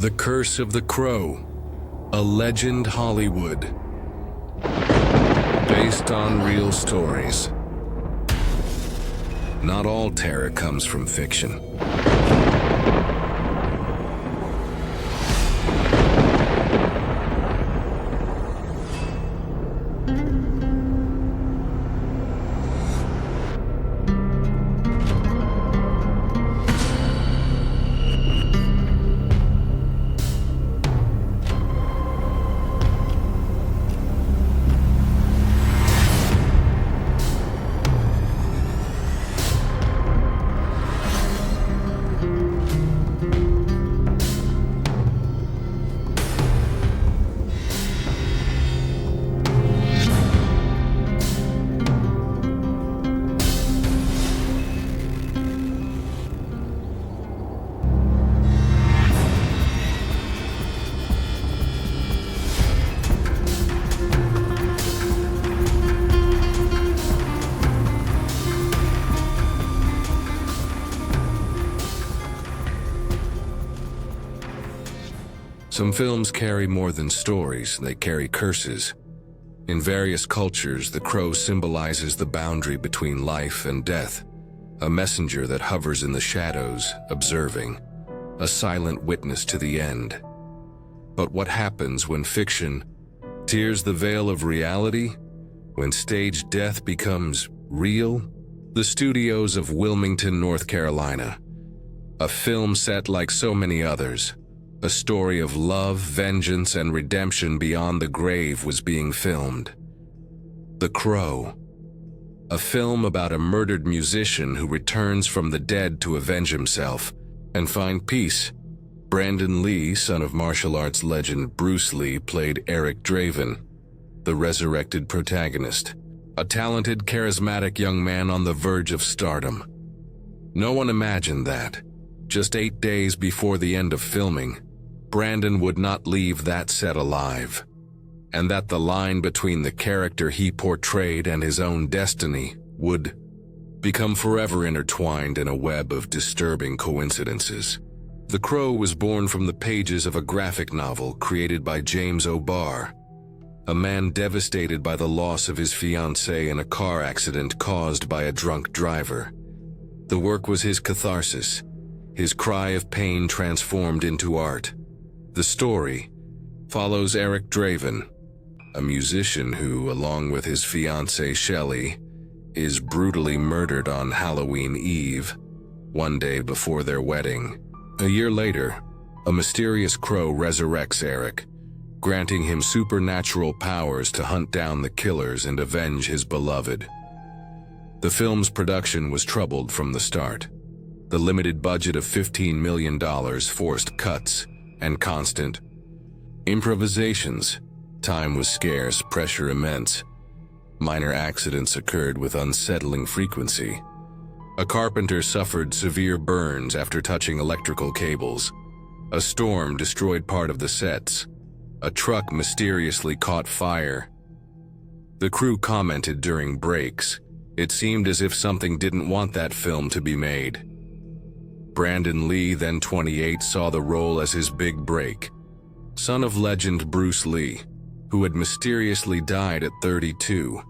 The Curse of the Crow, a legend Hollywood, based on real stories. Not all terror comes from fiction. Some films carry more than stories, they carry curses. In various cultures, the crow symbolizes the boundary between life and death, a messenger that hovers in the shadows, observing, a silent witness to the end. But what happens when fiction tears the veil of reality? When staged death becomes real? The studios of Wilmington, North Carolina. A film set like so many others. A story of love, vengeance, and redemption beyond the grave was being filmed. The Crow. A film about a murdered musician who returns from the dead to avenge himself and find peace. Brandon Lee, son of martial arts legend Bruce Lee, played Eric Draven, the resurrected protagonist, a talented, charismatic young man on the verge of stardom. No one imagined that, just 8 days before the end of filming, Brandon would not leave that set alive, and that the line between the character he portrayed and his own destiny would become forever intertwined in a web of disturbing coincidences. The Crow was born from the pages of a graphic novel created by James O'Barr, a man devastated by the loss of his fiancée in a car accident caused by a drunk driver. The work was his catharsis, his cry of pain transformed into art. The story follows Eric Draven, a musician who, along with his fiancée Shelley, is brutally murdered on Halloween Eve, one day before their wedding. A year later, a mysterious crow resurrects Eric, granting him supernatural powers to hunt down the killers and avenge his beloved. The film's production was troubled from the start. The limited budget of $15 million forced cuts and constant improvisations. Time was scarce, pressure immense. Minor accidents occurred with unsettling frequency. A carpenter suffered severe burns after touching electrical cables. A storm destroyed part of the sets. A truck mysteriously caught fire. The crew commented during breaks, "It seemed as if something didn't want that film to be made." Brandon Lee, then 28, saw the role as his big break. Son of legend Bruce Lee, who had mysteriously died at 32,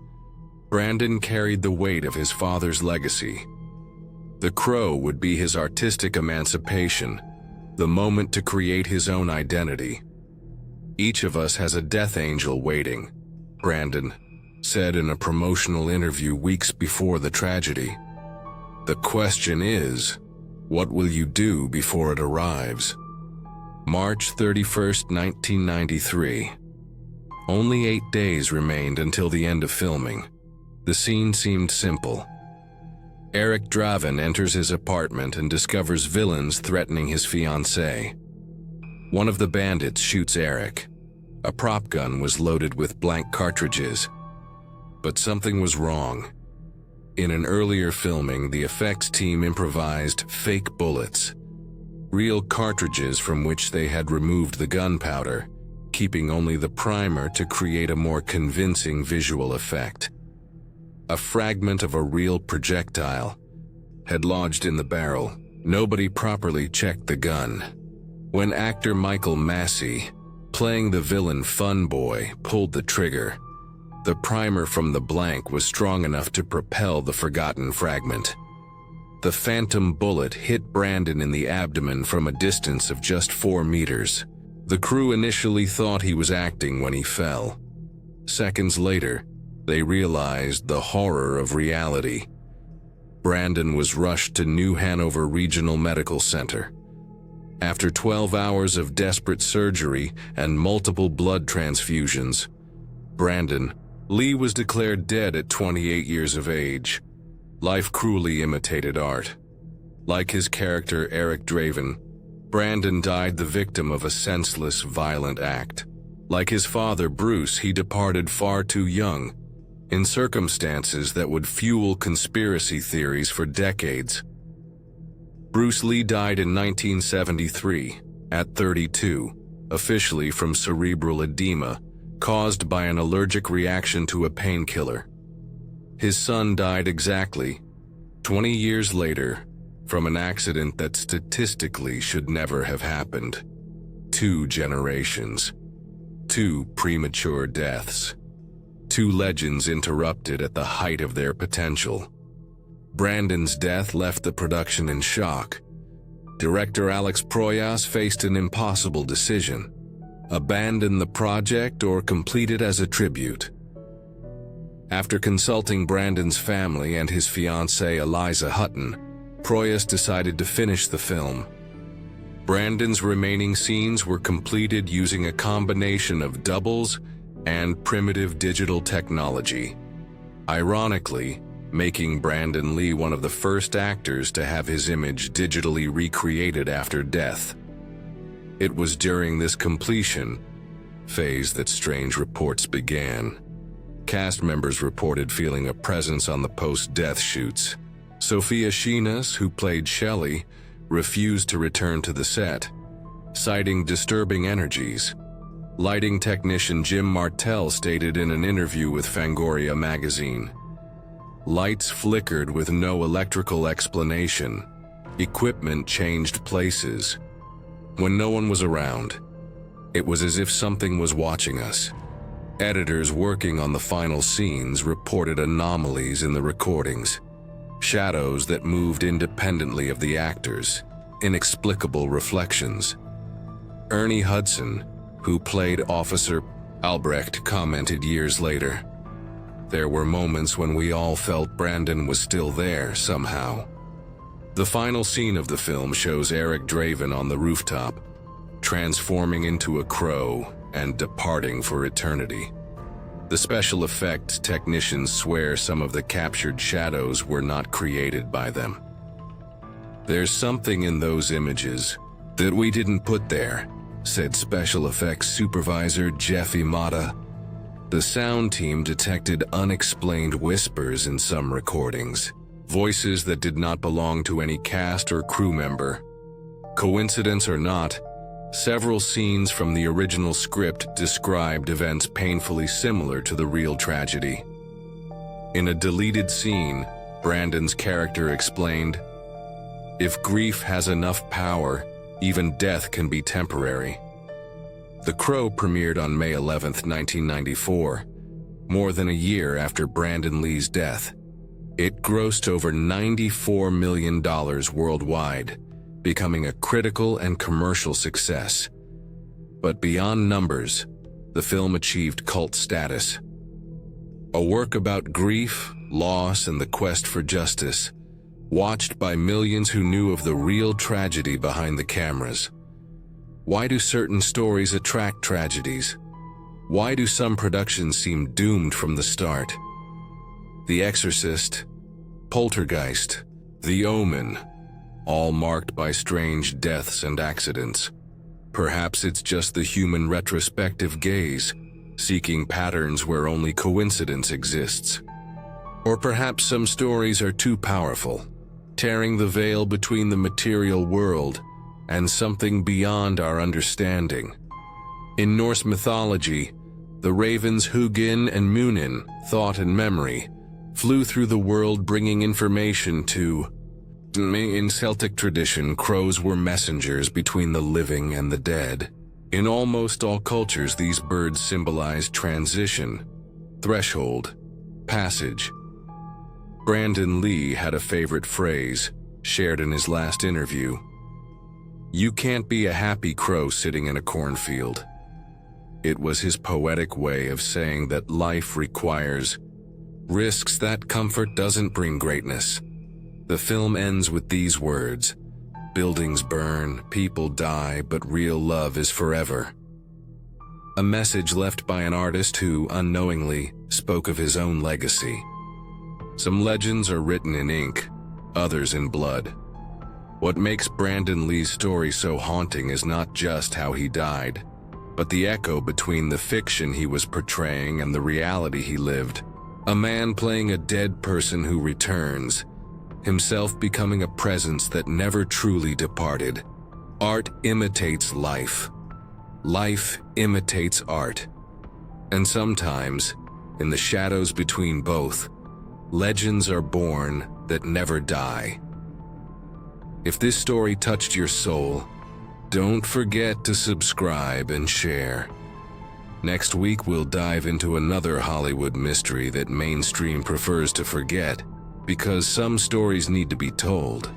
Brandon carried the weight of his father's legacy. The Crow would be his artistic emancipation, the moment to create his own identity. "Each of us has a death angel waiting," Brandon said in a promotional interview weeks before the tragedy. "The question is, what will you do before it arrives?" March 31st, 1993. Only 8 days remained until the end of filming. The scene seemed simple. Eric Draven enters his apartment and discovers villains threatening his fiancée. One of the bandits shoots Eric. A prop gun was loaded with blank cartridges. But something was wrong. In an earlier filming, the effects team improvised fake bullets, real cartridges from which they had removed the gunpowder, keeping only the primer to create a more convincing visual effect. A fragment of a real projectile had lodged in the barrel. Nobody properly checked the gun. When actor Michael Massey, playing the villain Fun Boy, pulled the trigger, the primer from the blank was strong enough to propel the forgotten fragment. The phantom bullet hit Brandon in the abdomen from a distance of just 4 meters. The crew initially thought he was acting when he fell. Seconds later, they realized the horror of reality. Brandon was rushed to New Hanover Regional Medical Center. After 12 hours of desperate surgery and multiple blood transfusions, Brandon Lee was declared dead at 28 years of age. Life cruelly imitated art. Like his character Eric Draven, Brandon died the victim of a senseless, violent act. Like his father Bruce, he departed far too young, in circumstances that would fuel conspiracy theories for decades. Bruce Lee died in 1973, at 32, officially from cerebral edema, caused by an allergic reaction to a painkiller. His son died exactly 20 years later from an accident that statistically should never have happened. 2 generations. 2 premature deaths. 2 legends interrupted at the height of their potential. Brandon's death left the production in shock. Director Alex Proyas faced an impossible decision: abandon the project or complete it as a tribute. After consulting Brandon's family and his fiancée Eliza Hutton, Proyas decided to finish the film. Brandon's remaining scenes were completed using a combination of doubles and primitive digital technology, ironically, making Brandon Lee one of the first actors to have his image digitally recreated after death. It was during this completion phase that strange reports began. Cast members reported feeling a presence on the post-death shoots. Sophia Sheenas, who played Shelley, refused to return to the set, citing disturbing energies. Lighting technician Jim Martell stated in an interview with Fangoria magazine, "Lights flickered with no electrical explanation. Equipment changed places. When no one was around, it was as if something was watching us." Editors working on the final scenes reported anomalies in the recordings, shadows that moved independently of the actors, inexplicable reflections. Ernie Hudson, who played Officer Albrecht, commented years later, "There were moments when we all felt Brandon was still there somehow." The final scene of the film shows Eric Draven on the rooftop, transforming into a crow and departing for eternity. The special effects technicians swear some of the captured shadows were not created by them. "There's something in those images that we didn't put there," said special effects supervisor Jeff Imada. The sound team detected unexplained whispers in some recordings, voices that did not belong to any cast or crew member. Coincidence or not, several scenes from the original script described events painfully similar to the real tragedy. In a deleted scene, Brandon's character explained, "If grief has enough power, even death can be temporary." The Crow premiered on May 11, 1994, more than a year after Brandon Lee's death. It grossed over $94 million worldwide, becoming a critical and commercial success. But beyond numbers, the film achieved cult status. A work about grief, loss, and the quest for justice, watched by millions who knew of the real tragedy behind the cameras. Why do certain stories attract tragedies? Why do some productions seem doomed from the start? The Exorcist, Poltergeist, The Omen, all marked by strange deaths and accidents. Perhaps it's just the human retrospective gaze, seeking patterns where only coincidence exists. Or perhaps some stories are too powerful, tearing the veil between the material world and something beyond our understanding. In Norse mythology, the ravens Hugin and Munin, thought and memory, flew through the world bringing information to In Celtic tradition, crows were messengers between the living and the dead. In almost all cultures, these birds symbolize transition, threshold, passage. Brandon Lee had a favorite phrase, shared in his last interview. "You can't be a happy crow sitting in a cornfield." It was his poetic way of saying that life requires risks that comfort doesn't bring greatness. The film ends with these words, "Buildings burn, people die, but real love is forever." A message left by an artist who, unknowingly, spoke of his own legacy. Some legends are written in ink, others in blood. What makes Brandon Lee's story so haunting is not just how he died, but the echo between the fiction he was portraying and the reality he lived. A man playing a dead person who returns, himself becoming a presence that never truly departed. Art imitates life. Life imitates art. And sometimes, in the shadows between both, legends are born that never die. If this story touched your soul, don't forget to subscribe and share. Next week we'll dive into another Hollywood mystery that mainstream prefers to forget, because some stories need to be told,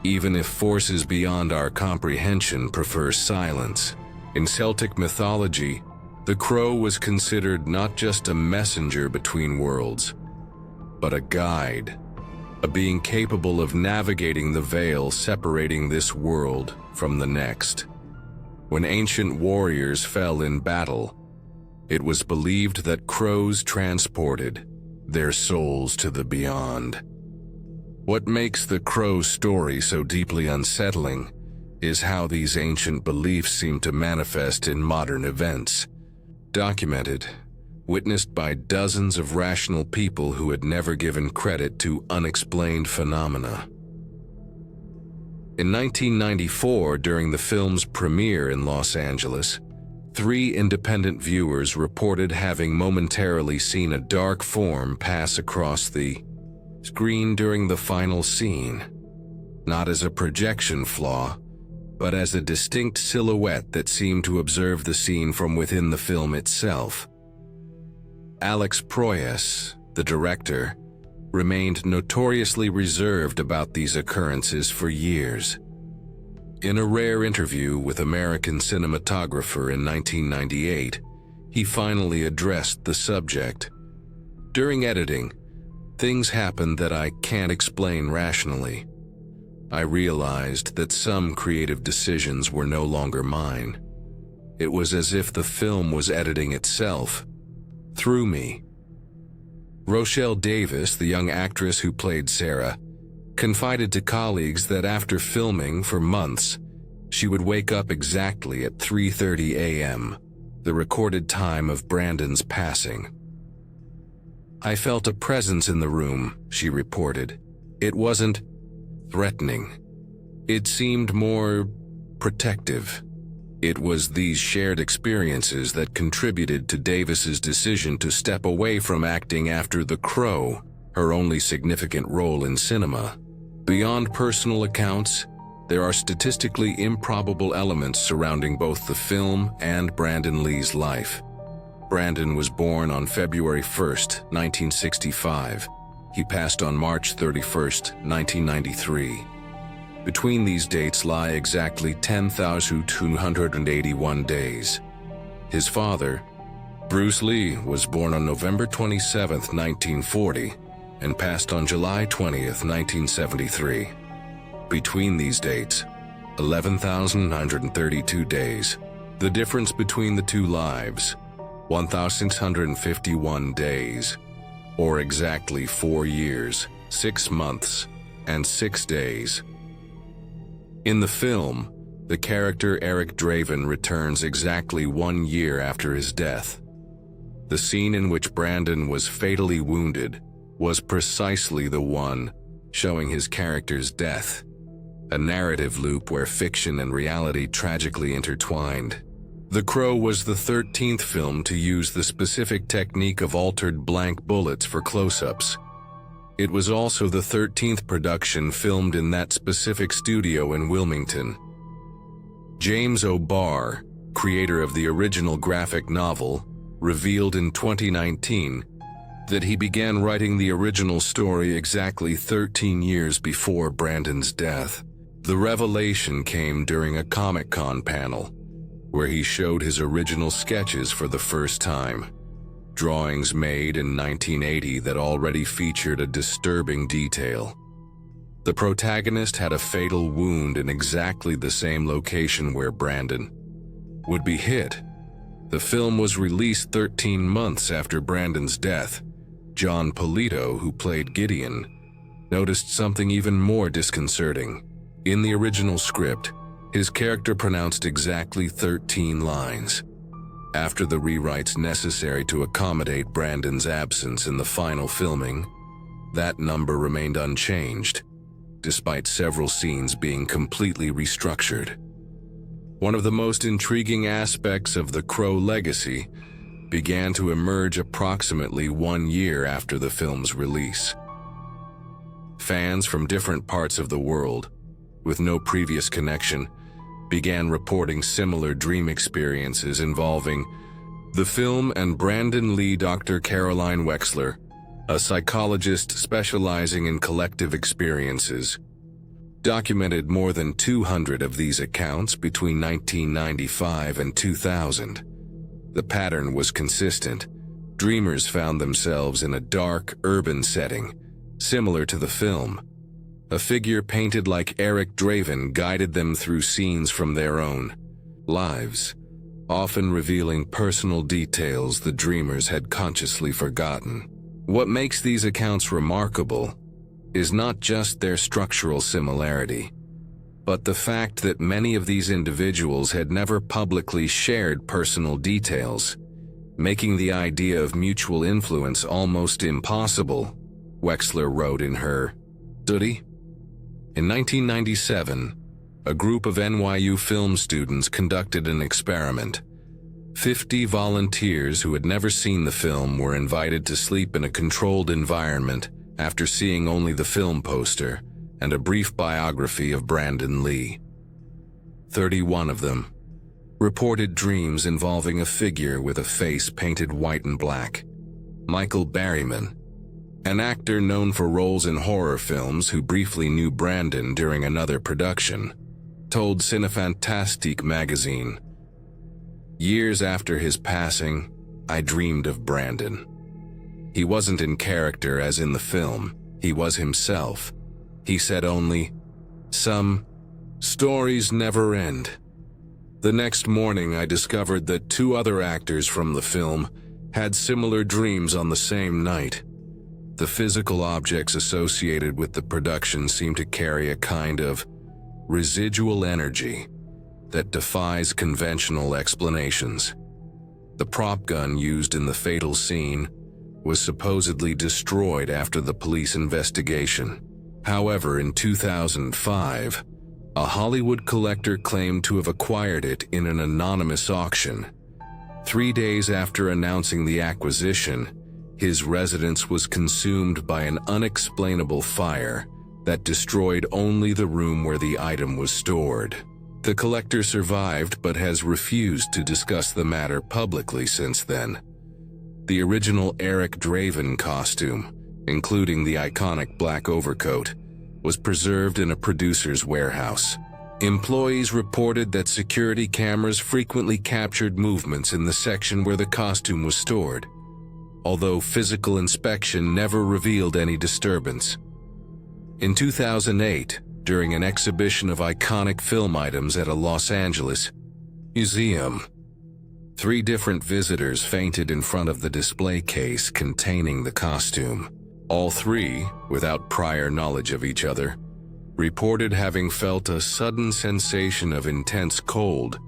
even if forces beyond our comprehension prefer silence. In Celtic mythology, the crow was considered not just a messenger between worlds, but a guide, a being capable of navigating the veil separating this world from the next. When ancient warriors fell in battle, it was believed that crows transported their souls to the beyond. What makes the crow story so deeply unsettling is how these ancient beliefs seem to manifest in modern events. Documented, witnessed by dozens of rational people who had never given credit to unexplained phenomena. In 1994, during the film's premiere in Los Angeles, 3 independent viewers reported having momentarily seen a dark form pass across the screen during the final scene, not as a projection flaw, but as a distinct silhouette that seemed to observe the scene from within the film itself. Alex Proyas, the director, remained notoriously reserved about these occurrences for years. In a rare interview with American cinematographer in 1998, he finally addressed the subject. "During editing, things happened that I can't explain rationally. I realized that some creative decisions were no longer mine. It was as if the film was editing itself, through me." Rochelle Davis, the young actress who played Sarah, confided to colleagues that after filming for months, she would wake up exactly at 3:30 a.m., the recorded time of Brandon's passing. "I felt a presence in the room," she reported. "It wasn't threatening. It seemed more protective." It was these shared experiences that contributed to Davis's decision to step away from acting after The Crow, her only significant role in cinema. Beyond personal accounts, there are statistically improbable elements surrounding both the film and Brandon Lee's life. Brandon was born on February 1st, 1965. He passed on March 31st, 1993. Between these dates lie exactly 10,281 days. His father, Bruce Lee, was born on November 27, 1940, and passed on July 20, 1973. Between these dates, 11,932 days. The difference between the two lives, 1,651 days, or exactly 4 years, 6 months, and 6 days. In the film, the character Eric Draven returns exactly 1 year after his death. The scene in which Brandon was fatally wounded was precisely the one showing his character's death, a narrative loop where fiction and reality tragically intertwined. The Crow was the 13th film to use the specific technique of altered blank bullets for close-ups. It was also the 13th production filmed in that specific studio in Wilmington. James O'Barr, creator of the original graphic novel, revealed in 2019 that he began writing the original story exactly 13 years before Brandon's death. The revelation came during a Comic-Con panel, where he showed his original sketches for the first time. Drawings made in 1980 that already featured a disturbing detail. The protagonist had a fatal wound in exactly the same location where Brandon would be hit. The film was released 13 months after Brandon's death. John Polito, who played Gideon, noticed something even more disconcerting. In the original script, his character pronounced exactly 13 lines. After the rewrites necessary to accommodate Brandon's absence in the final filming, that number remained unchanged, despite several scenes being completely restructured. One of the most intriguing aspects of the Crow legacy began to emerge approximately 1 year after the film's release. Fans from different parts of the world, with no previous connection, began reporting similar dream experiences involving the film and Brandon Lee. Dr. Caroline Wexler, a psychologist specializing in collective experiences, documented more than 200 of these accounts between 1995 and 2000. The pattern was consistent. Dreamers found themselves in a dark, urban setting, similar to the film. A figure painted like Eric Draven guided them through scenes from their own lives, often revealing personal details the dreamers had consciously forgotten. What makes these accounts remarkable is not just their structural similarity, but the fact that many of these individuals had never publicly shared personal details, making the idea of mutual influence almost impossible, Wexler wrote in her study. In 1997, a group of NYU film students conducted an experiment. 50 volunteers who had never seen the film were invited to sleep in a controlled environment after seeing only the film poster and a brief biography of Brandon Lee. 31 of them reported dreams involving a figure with a face painted white and black. Michael Berryman, an actor known for roles in horror films who briefly knew Brandon during another production, told Cinefantastique magazine, "Years after his passing, I dreamed of Brandon. He wasn't in character as in the film, he was himself. He said only, 'Some stories never end.' The next morning I discovered that 2 other actors from the film had similar dreams on the same night. The physical objects associated with the production seem to carry a kind of residual energy that defies conventional explanations. The prop gun used in the fatal scene was supposedly destroyed after the police investigation. However, in 2005, a Hollywood collector claimed to have acquired it in an anonymous auction. 3 days after announcing the acquisition, his residence was consumed by an unexplainable fire that destroyed only the room where the item was stored. The collector survived but has refused to discuss the matter publicly since then. The original Eric Draven costume, including the iconic black overcoat, was preserved in a producer's warehouse. Employees reported that security cameras frequently captured movements in the section where the costume was stored, although physical inspection never revealed any disturbance. In 2008, during an exhibition of iconic film items at a Los Angeles museum, 3 different visitors fainted in front of the display case containing the costume. All 3, without prior knowledge of each other, reported having felt a sudden sensation of intense cold,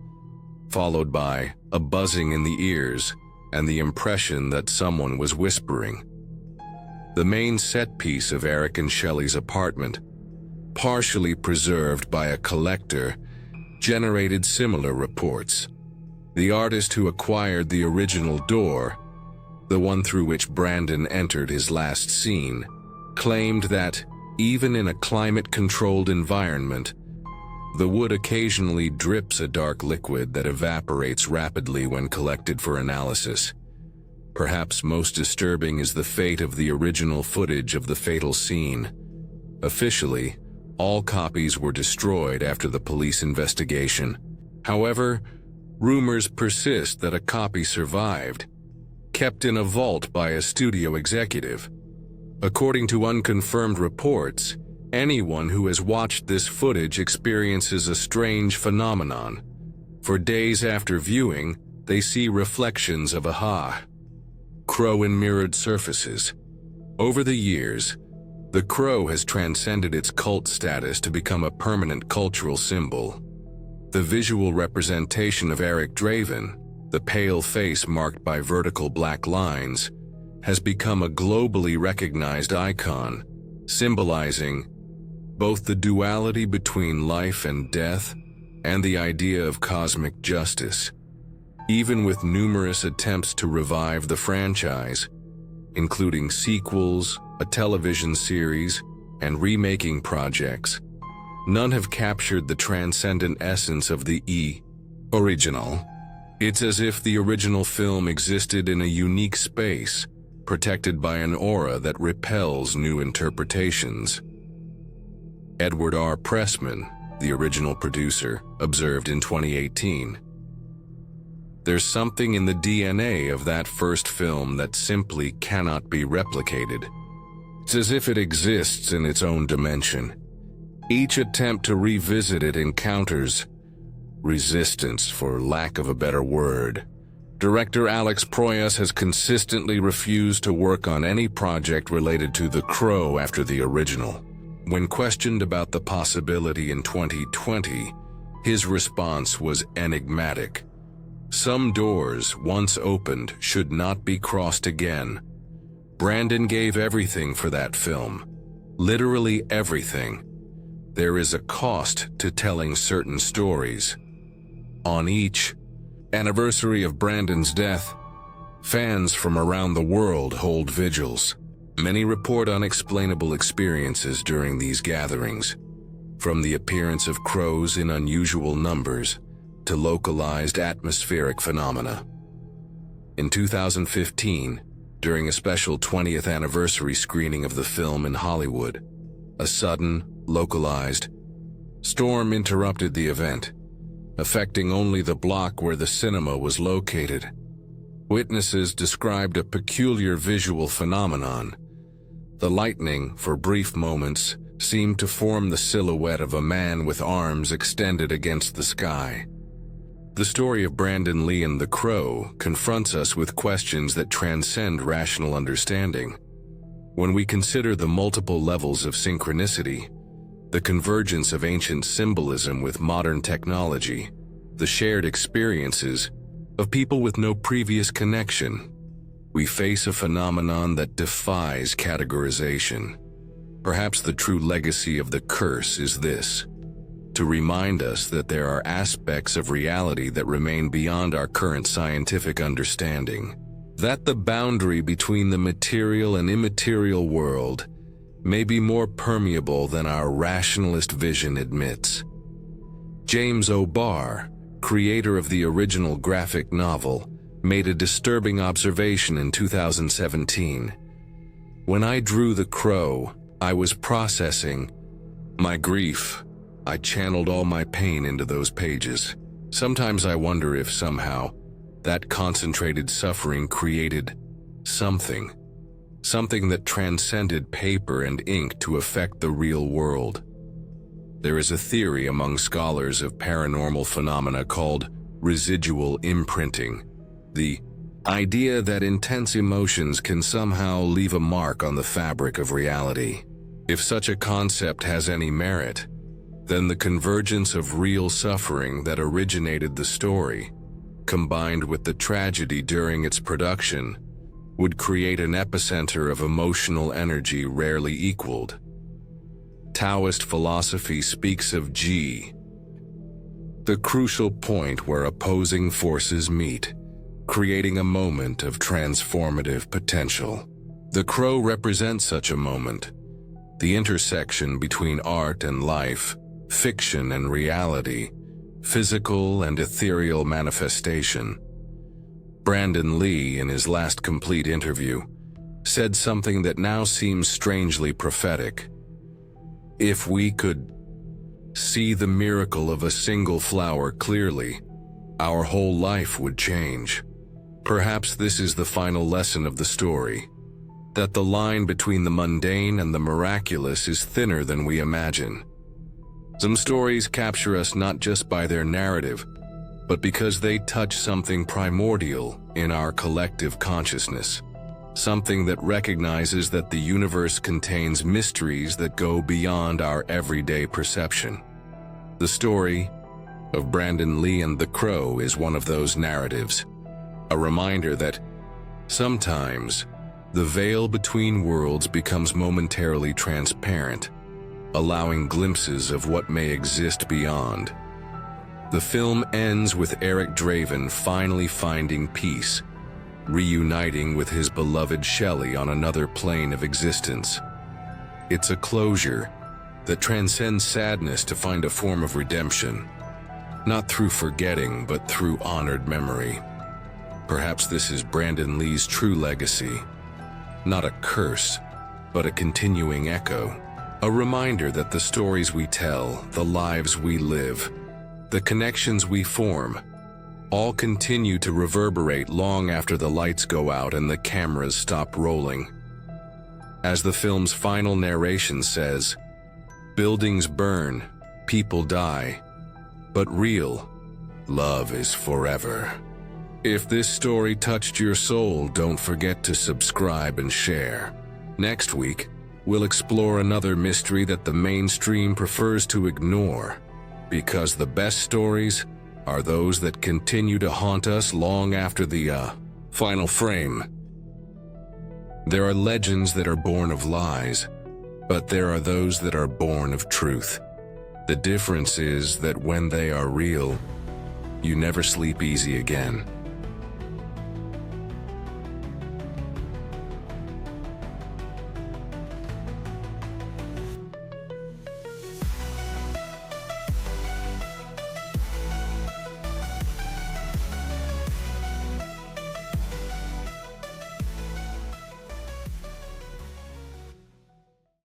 followed by a buzzing in the ears and the impression that someone was whispering. The main set piece of Eric and Shelley's apartment, partially preserved by a collector, generated similar reports. The artist who acquired the original door, the one through which Brandon entered his last scene, claimed that, even in a climate-controlled environment, the wood occasionally drips a dark liquid that evaporates rapidly when collected for analysis. Perhaps most disturbing is the fate of the original footage of the fatal scene. Officially, all copies were destroyed after the police investigation. However, rumors persist that a copy survived, kept in a vault by a studio executive. According to unconfirmed reports, anyone who has watched this footage experiences a strange phenomenon. For days after viewing, they see reflections of a crow in mirrored surfaces. Over the years, the crow has transcended its cult status to become a permanent cultural symbol. The visual representation of Eric Draven, the pale face marked by vertical black lines, has become a globally recognized icon, symbolizing both the duality between life and death and the idea of cosmic justice. Even with numerous attempts to revive the franchise, including sequels, a television series, and remaking projects, none have captured the transcendent essence of the original. It's as if the original film existed in a unique space, protected by an aura that repels new interpretations. Edward R. Pressman, the original producer, observed in 2018, "There's something in the DNA of that first film that simply cannot be replicated. It's as if it exists in its own dimension. Each attempt to revisit it encounters resistance, for lack of a better word. Director Alex Proyas has consistently refused to work on any project related to The Crow after the original. When questioned about the possibility in 2020, his response was enigmatic. Some doors, once opened, should not be crossed again. Brandon gave everything for that film. Literally everything. There is a cost to telling certain stories. On each anniversary of Brandon's death, fans from around the world hold vigils. Many report unexplainable experiences during these gatherings, from the appearance of crows in unusual numbers to localized atmospheric phenomena. In 2015, during a special 20th anniversary screening of the film in Hollywood, a sudden, localized storm interrupted the event, affecting only the block where the cinema was located. Witnesses described a peculiar visual phenomenon. The lightning, for brief moments, seemed to form the silhouette of a man with arms extended against the sky. The story of Brandon Lee and the Crow confronts us with questions that transcend rational understanding. When we consider the multiple levels of synchronicity, the convergence of ancient symbolism with modern technology, the shared experiences of people with no previous connection, we face a phenomenon that defies categorization. Perhaps the true legacy of the curse is this: to remind us that there are aspects of reality that remain beyond our current scientific understanding, that the boundary between the material and immaterial world may be more permeable than our rationalist vision admits. James O'Barr, creator of the original graphic novel, made a disturbing observation in 2017. "When I drew The Crow, I was processing my grief. I channeled all my pain into those pages. Sometimes I wonder if somehow that concentrated suffering created something that transcended paper and ink to affect the real world." There is a theory among scholars of paranormal phenomena called residual imprinting, the idea that intense emotions can somehow leave a mark on the fabric of reality. If such a concept has any merit, then the convergence of real suffering that originated the story, combined with the tragedy during its production, would create an epicenter of emotional energy rarely equaled. Taoist philosophy speaks of Ji, the crucial point where opposing forces meet, creating a moment of transformative potential. The Crow represents such a moment, the intersection between art and life, fiction and reality, physical and ethereal manifestation. Brandon Lee, in his last complete interview, said something that now seems strangely prophetic. If we could see the miracle of a single flower clearly, our whole life would change. Perhaps this is the final lesson of the story, that the line between the mundane and the miraculous is thinner than we imagine. Some stories capture us not just by their narrative, but because they touch something primordial in our collective consciousness, something that recognizes that the universe contains mysteries that go beyond our everyday perception. The story of Brandon Lee and the Crow is one of those narratives, a reminder that sometimes the veil between worlds becomes momentarily transparent, allowing glimpses of what may exist beyond. The film ends with Eric Draven finally finding peace, reuniting with his beloved Shelley on another plane of existence. It's a closure that transcends sadness to find a form of redemption, not through forgetting but through honored memory. Perhaps this is Brandon Lee's true legacy, not a curse, but a continuing echo, a reminder that the stories we tell, the lives we live, the connections we form, all continue to reverberate long after the lights go out and the cameras stop rolling. As the film's final narration says, "Buildings burn, people die, but real love is forever." If this story touched your soul, don't forget to subscribe and share. Next week, we'll explore another mystery that the mainstream prefers to ignore, because the best stories are those that continue to haunt us long after the final frame. There are legends that are born of lies, but there are those that are born of truth. The difference is that when they are real, you never sleep easy again.